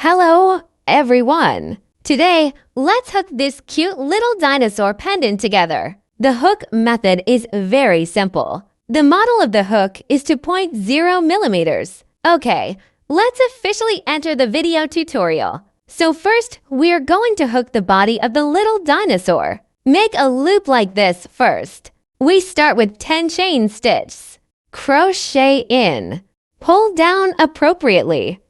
Hello, everyone! Today, let's hook this cute little dinosaur pendant together. The hook method is very simple. The model of the hook is to 0.0 millimeters. Okay, let's officially enter the video tutorial. So first, we're going to hook the body of the little dinosaur. Make a loop like this first. We start with 10 chain stitches. Crochet in. Pull down appropriately.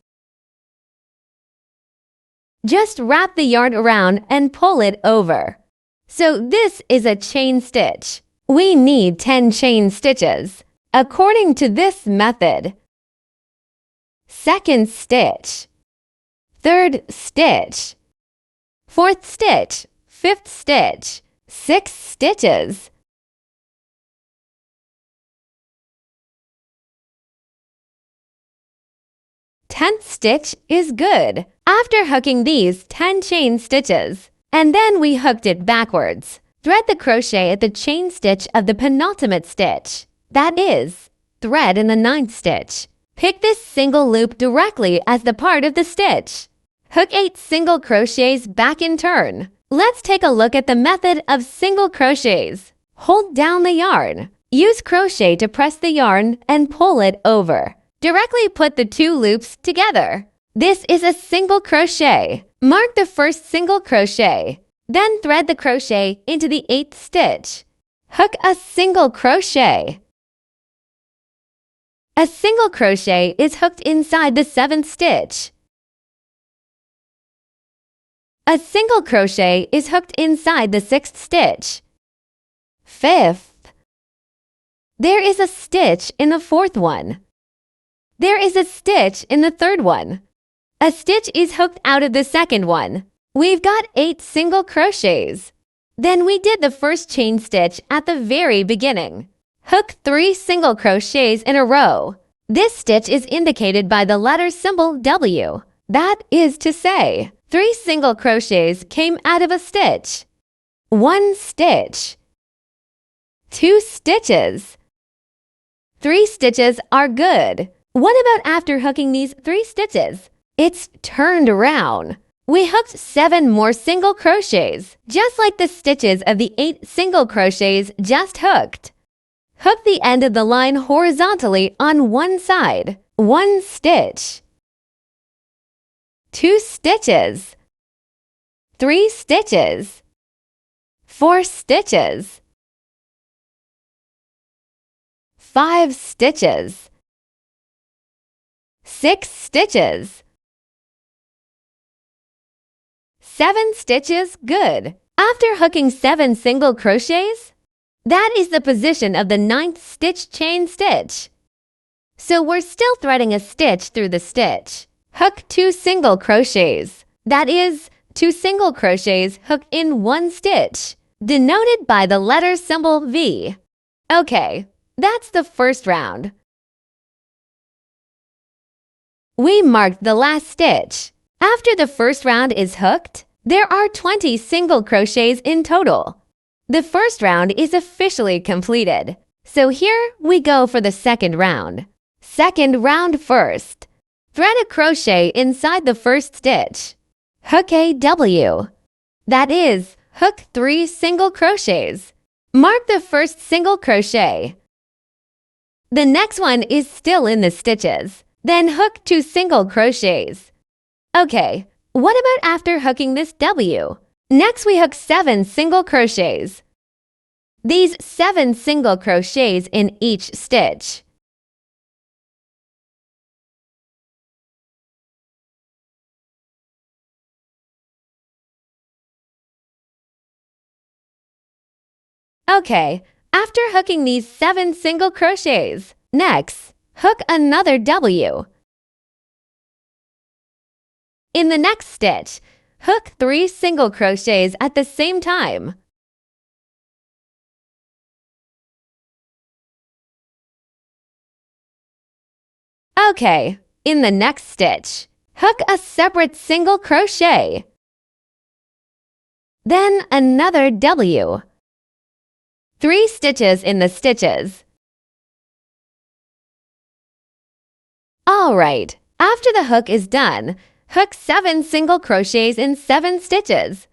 Just wrap the yarn around and pull it over. So this is a chain stitch. We need 10 chain stitches, according to this method. Second stitch, third stitch, fourth stitch, fifth stitch, 6 stitches. Tenth stitch is good. After hooking these 10 chain stitches, and then we hooked it backwards. Thread the crochet at the chain stitch of the penultimate stitch. That is, thread in the 9th stitch. Pick this single loop directly as the part of the stitch. Hook 8 single crochets back in turn. Let's take a look at the method of single crochets. Hold down the yarn. Use crochet to press the yarn and pull it over. Directly put the 2 loops together. This is a single crochet. Mark the first single crochet. Then thread the crochet into the 8th stitch. Hook a single crochet. A single crochet is hooked inside the 7th stitch. A single crochet is hooked inside the 6th stitch. 5th. There is a stitch in the 4th one. There is a stitch in the 3rd one. A stitch is hooked out of the 2nd one. We've got 8 single crochets. Then we did the first chain stitch at the very beginning. Hook 3 single crochets in a row. This stitch is indicated by the letter symbol W. That is to say, 3 single crochets came out of a stitch. 1 stitch. 2 stitches. 3 stitches are good. What about after hooking these 3 stitches? It's turned around. We hooked 7 more single crochets, just like the stitches of the 8 single crochets just hooked. Hook the end of the line horizontally on one side. 1 stitch. 2 stitches. 3 stitches. 4 stitches. 5 stitches. 6 stitches. 7 stitches, good. After hooking 7 single crochets, that is the position of the 9th stitch chain stitch. So we're still threading a stitch through the stitch. Hook 2 single crochets. That is, 2 single crochets hooked in 1 stitch, denoted by the letter symbol V. Okay, that's the first round. We marked the last stitch. After the first round is hooked, there are 20 single crochets in total. The first round is officially completed. So here we go for the second round. Second round first. Thread a crochet inside the first stitch. Hook a W. That is, hook 3 single crochets. Mark the first single crochet. The next one is still in the stitches. Then hook 2 single crochets. Okay, what about after hooking this W? Next we hook 7 single crochets. These 7 single crochets in each stitch. Okay, after hooking these 7 single crochets, next, hook another W. In the next stitch, hook 3 single crochets at the same time. Okay, in the next stitch, hook a separate single crochet. Then another W. 3 stitches in the stitches. All right, after the hook is done, Hook 7 single crochets in 7 stitches.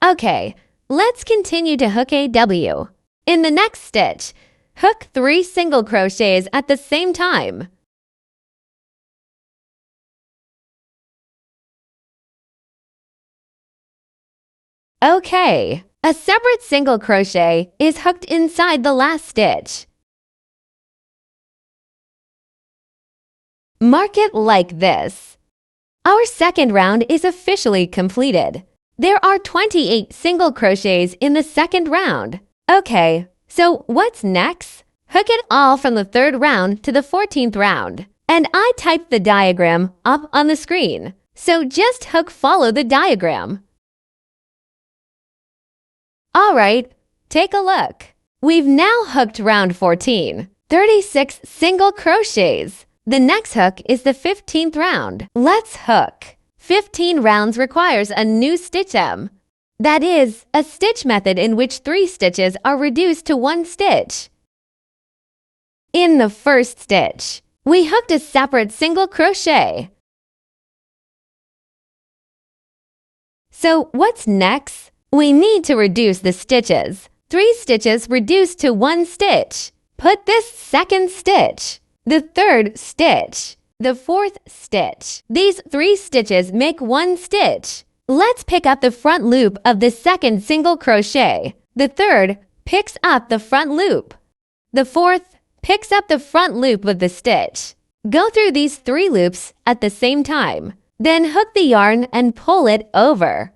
Okay, let's continue to hook a W. In the next stitch, hook 3 single crochets at the same time. Okay, a separate single crochet is hooked inside the last stitch. Mark it like this. Our second round is officially completed. There are 28 single crochets in the second round. Okay, so what's next? Hook it all from the 3rd round to the 14th round. And I typed the diagram up on the screen. So just follow the diagram. Alright, take a look. We've now hooked round 14, 36 single crochets. The next hook is the 15th round. Let's hook. 15 rounds requires a new stitch M. That is, a stitch method in which 3 stitches are reduced to 1 stitch. In the first stitch, we hooked a separate single crochet. So what's next? We need to reduce the stitches. 3 stitches reduced to 1 stitch. Put this second stitch, the 3rd stitch, the 4th stitch. These 3 stitches make 1 stitch. Let's pick up the front loop of the 2nd single crochet. The 3rd picks up the front loop. The 4th picks up the front loop of the stitch. Go through these 3 loops at the same time. Then hook the yarn and pull it over.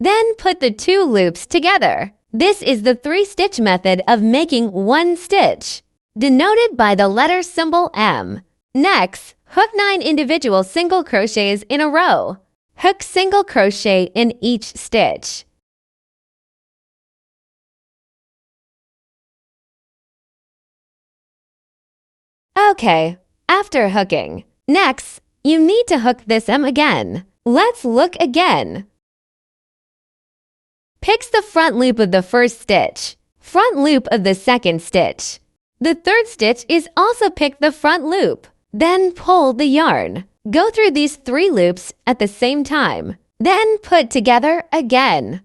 Then put the 2 loops together. This is the 3-stitch method of making 1 stitch, denoted by the letter symbol M. Next, hook 9 individual single crochets in a row. Hook single crochet in each stitch. Okay, after hooking, next, you need to hook this M again. Let's look again. Picks the front loop of the 1st stitch, front loop of the 2nd stitch. The 3rd stitch is also pick the front loop. Then pull the yarn. Go through these 3 loops at the same time. Then put together again.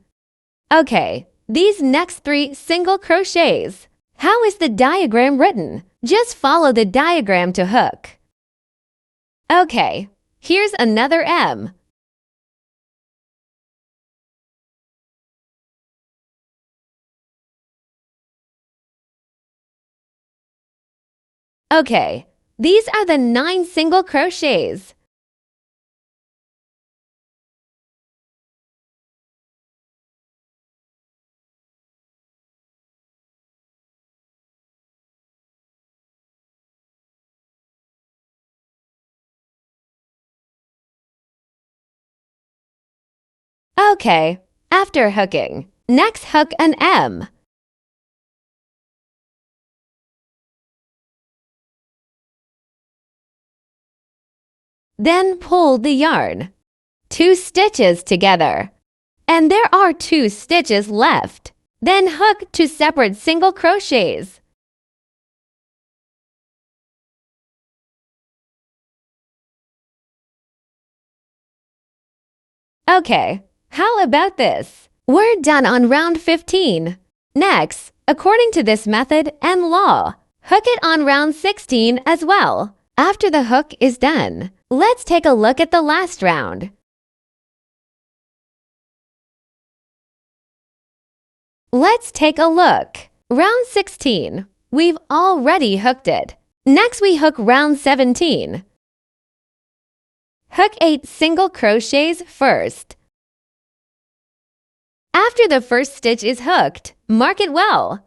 Okay, these next 3 single crochets. How is the diagram written? Just follow the diagram to hook. Okay, here's another M. Okay, these are the 9 single crochets. Okay, after hooking, next hook an M. Then pull the yarn. 2 stitches together. And there are 2 stitches left. Then hook 2 separate single crochets. Okay, how about this? We're done on round 15. Next, according to this method and law, hook it on round 16 as well. After the hook is done, let's take a look at the last round. Let's take a look. Round 16. We've already hooked it. Next we hook round 17. Hook 8 single crochets first. After the first stitch is hooked, mark it well.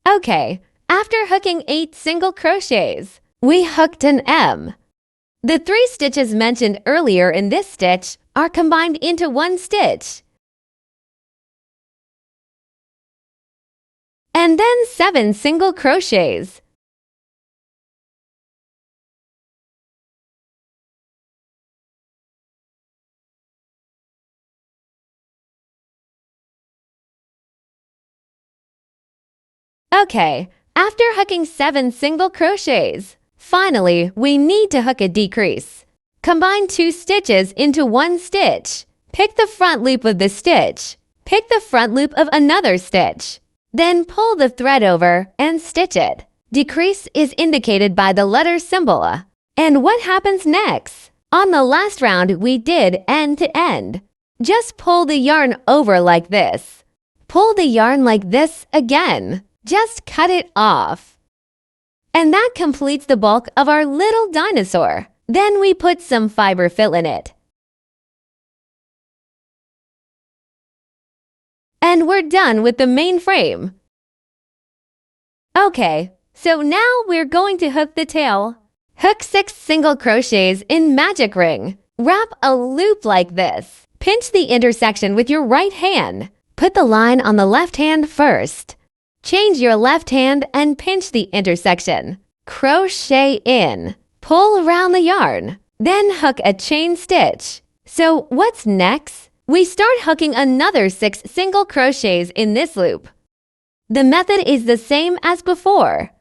Okay, after hooking 8 single crochets, we hooked an M. The 3 stitches mentioned earlier in this stitch are combined into one stitch. And then 7 single crochets. Okay, after hooking 7 single crochets, finally we need to hook a decrease. Combine 2 stitches into one stitch. Pick the front loop of the stitch. Pick the front loop of another stitch. Then pull the thread over and stitch it. Decrease is indicated by the letter symbol. And what happens next? On the last round we did end to end. Just pull the yarn over like this. Pull the yarn like this again. Just cut it off. And that completes the bulk of our little dinosaur. Then we put some fiber fill in it. And we're done with the main frame. Okay, so now we're going to hook the tail. Hook 6 single crochets in magic ring. Wrap a loop like this. Pinch the intersection with your right hand. Put the line on the left hand first. Change your left hand and pinch the intersection. Crochet in. Pull around the yarn. Then hook a chain stitch. So what's next? We start hooking another 6 single crochets in this loop. The method is the same as before.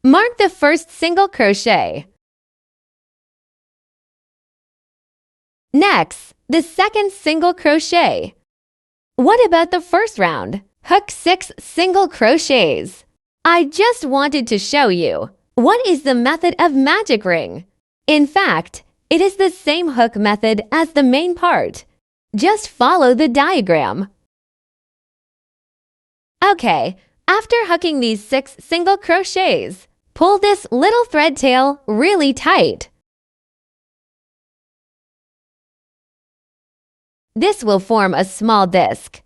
Mark the first single crochet. Next, the second single crochet. What about the first round? Hook 6 single crochets. I just wanted to show you. What is the method of magic ring? In fact, it is the same hook method as the main part. Just follow the diagram. Okay, after hooking these 6 single crochets, pull this little thread tail really tight. This will form a small disc.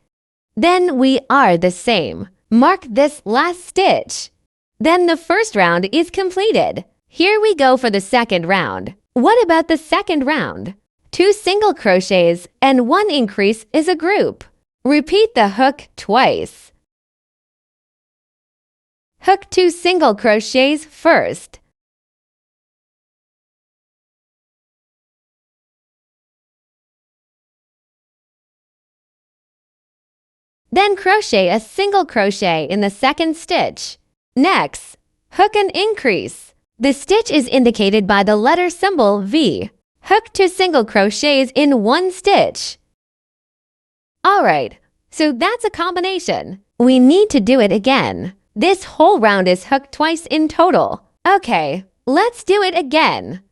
Then we are the same. Mark this last stitch. Then the first round is completed. Here we go for the second round. What about the second round? 2 single crochets and 1 increase is a group. Repeat the hook twice. Hook 2 single crochets first. Then crochet a single crochet in the second stitch. Next, hook an increase. The stitch is indicated by the letter symbol V. Hook 2 single crochets in one stitch. Alright, so that's a combination. We need to do it again. This whole round is hooked twice in total. Okay, let's do it again.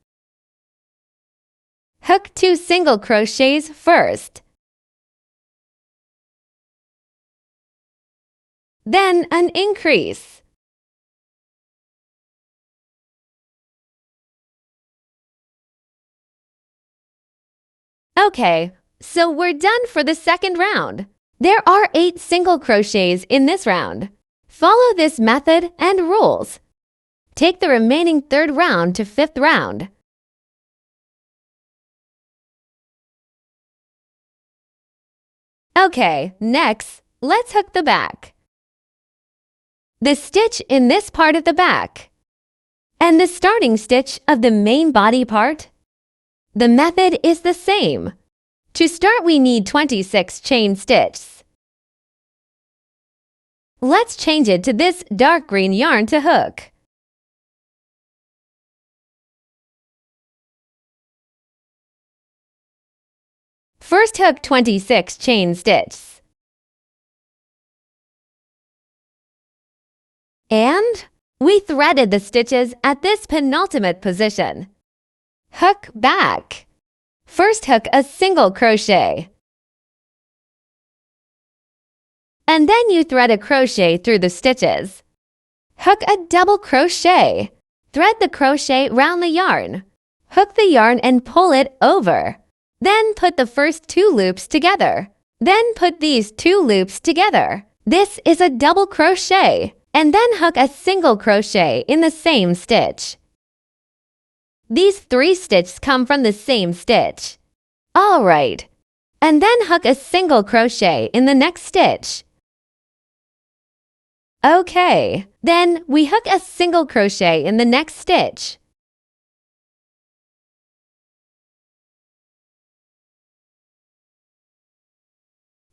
Hook 2 single crochets first. Then an increase. Okay, so we're done for the second round. There are 8 single crochets in this round. Follow this method and rules. Take the remaining third round to fifth round. Okay, next, let's hook the back. The stitch in this part of the back, and the starting stitch of the main body part. The method is the same. To start, we need 26 chain stitches. Let's change it to this dark green yarn to hook. First hook 26 chain stitches. And we threaded the stitches at this penultimate position. Hook back. First hook a single crochet. And then you thread a crochet through the stitches. Hook a double crochet. Thread the crochet round the yarn. Hook the yarn and pull it over. Then put the first 2 loops together. Then put these 2 loops together. This is a double crochet. And then hook a single crochet in the same stitch. These 3 stitches come from the same stitch. All right. And then hook a single crochet in the next stitch. Okay, then we hook a single crochet in the next stitch.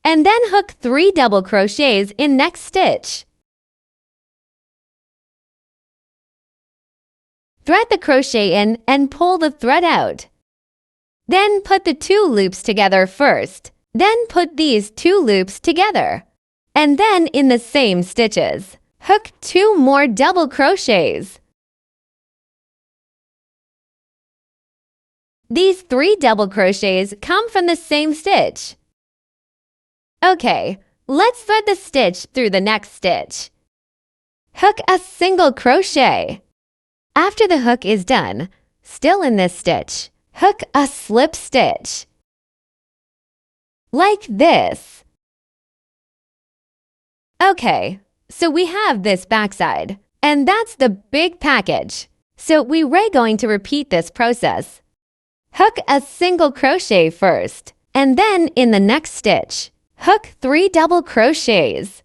And then hook 3 double crochets in next stitch. Thread the crochet in and pull the thread out. Then put the 2 loops together first. Then put these 2 loops together. And then in the same stitches, hook 2 more double crochets. These 3 double crochets come from the same stitch. Okay, let's thread the stitch through the next stitch. Hook a single crochet. After the hook is done, still in this stitch, hook a slip stitch. Like this. Okay, so we have this backside, and that's the big package. So we're going to repeat this process. Hook a single crochet first, and then in the next stitch, hook 3 double crochets.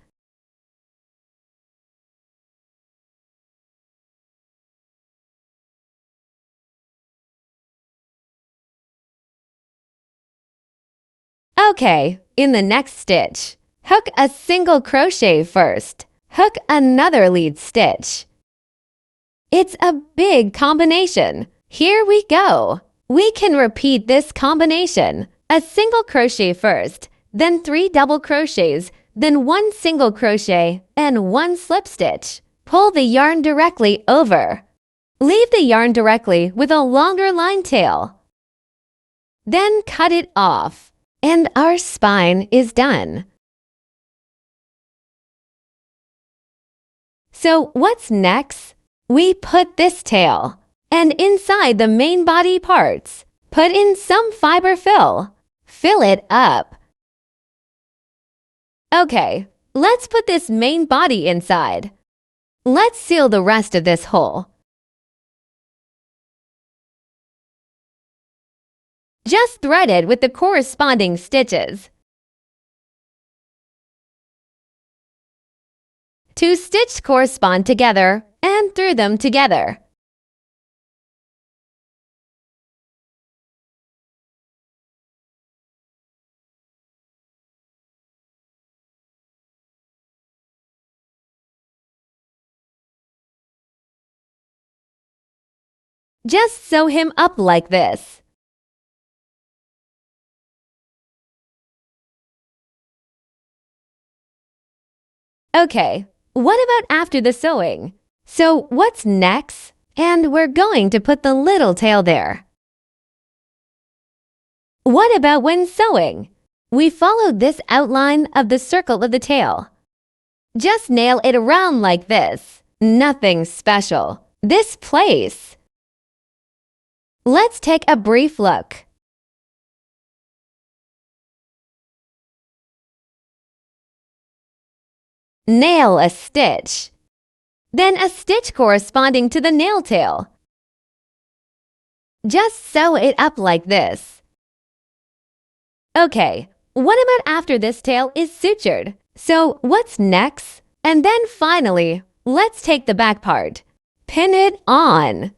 Okay, in the next stitch, hook a single crochet first. Hook another lead stitch. It's a big combination. Here we go. We can repeat this combination. A single crochet first, then 3 double crochets, then 1 single crochet, and 1 slip stitch. Pull the yarn directly over. Leave the yarn directly with a longer line tail. Then cut it off. And our spine is done. So what's next? We put this tail, and inside the main body parts, put in some fiber fill. Fill it up. Okay, let's put this main body inside. Let's seal the rest of this hole. Just thread it with the corresponding stitches. 2 stitches correspond together and thread them together. Just sew him up like this. Okay, what about after the sewing? So what's next? And we're going to put the little tail there. What about when sewing? We followed this outline of the circle of the tail. Just nail it around like this. Nothing special. This place. Let's take a brief look. Nail a stitch. Then a stitch corresponding to the nail tail. Just sew it up like this. Okay, what about after this tail is sutured? So what's next? And then finally, let's take the back part. Pin it on.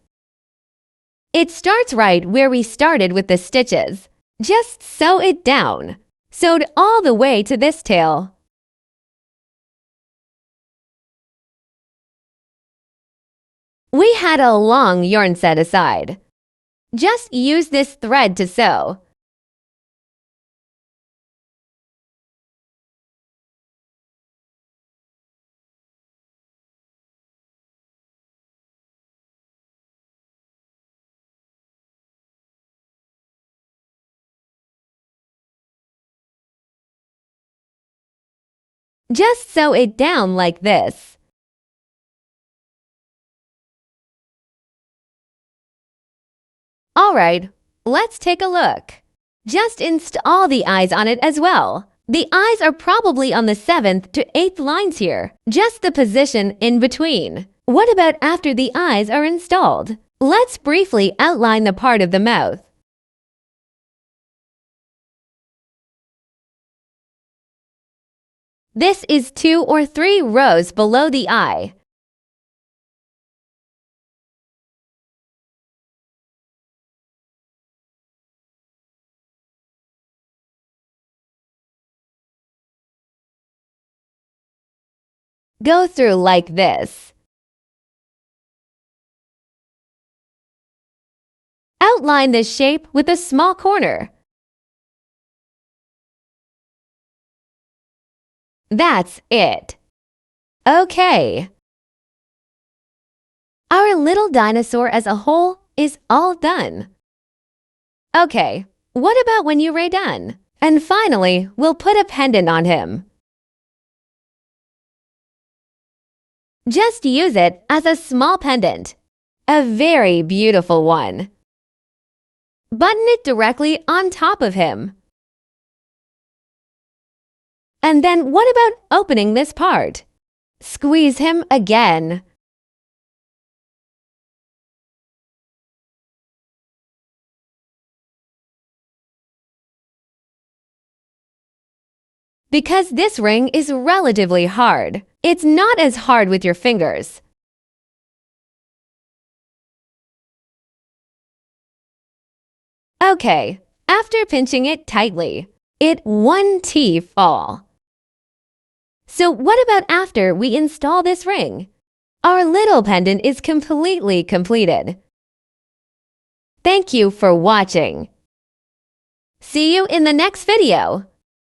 It starts right where we started with the stitches. Just sew it down. Sewed all the way to this tail. We had a long yarn set aside. Just use this thread to sew. Just sew it down like this. Alright, let's take a look. Just install the eyes on it as well. The eyes are probably on the 7th to 8th lines here, just the position in between. What about after the eyes are installed? Let's briefly outline the part of the mouth. This is 2 or 3 rows below the eye. Go through like this. Outline this shape with a small corner. That's it. Okay. Our little dinosaur as a whole is all done. Okay, what about when you're done? And finally, we'll put a pendant on him. Just use it as a small pendant. A very beautiful one. Button it directly on top of him. And then what about opening this part? Squeeze him again. Because this ring is relatively hard, it's not as hard with your fingers. Okay, after pinching it tightly, it one teeth fall. So what about after we install this ring? Our little pendant is completely completed. Thank you for watching. See you in the next video.